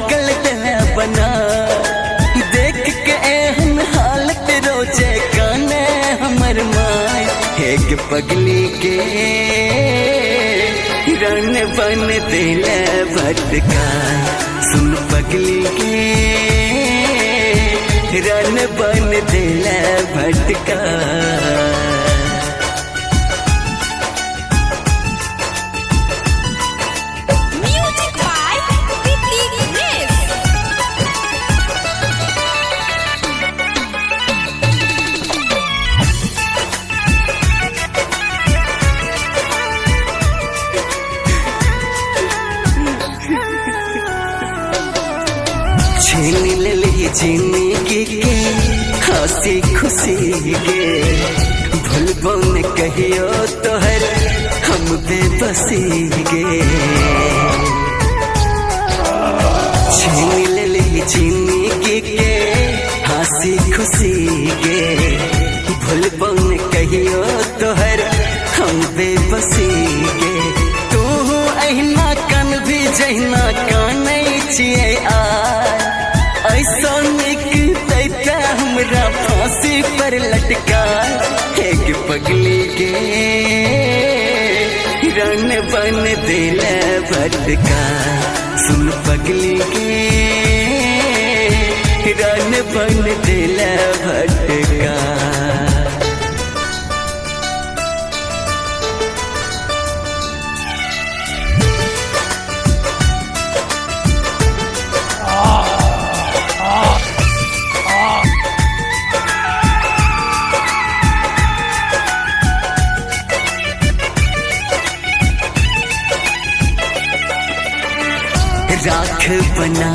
पागल दिल बना, देख के एहन हालत रोजे काने हमर माय। एक पगली के रन बन दिल भटका, सुन पगली के रन बन दिल भटका। छीन ले जिंदगी के हंसी खुशी गे, भूलबो न कहियो तोहर हम बेबसी गे। छीन ले जिंदगी के हंसी खुशी गे, भूलबो न कहियो तोहर हम बेबसी गे। तू अहिना कन भी जहिना कानै छियै आ, ऐसा निक दैता हमरा फांसी पर लटका। एक पगली के रन बन दिल भटका, सुन पगली के रन बन दिल भटका। राख बना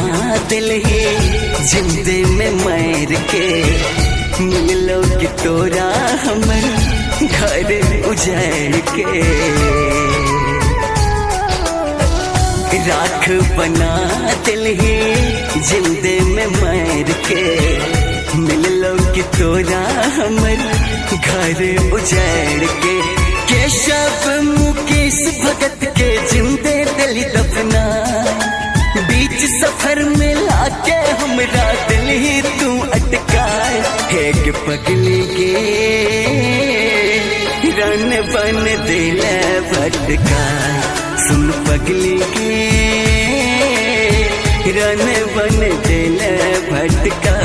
दिल ही जिंदे में मैर के, मिलो कि तोरा हमर घर उजड़ के। राख बना दिल ही जिंदे में मैर के, मिलो कि तोरा हमर घर उजड़ के। केशव मुकेश भगत के जिंदे दिल दफना, बीच सफर में लाके हमरा दिल ही तू अटका। एक पगली के रन बन दिल भटका, सुन पगली के रन बन दिल भटका।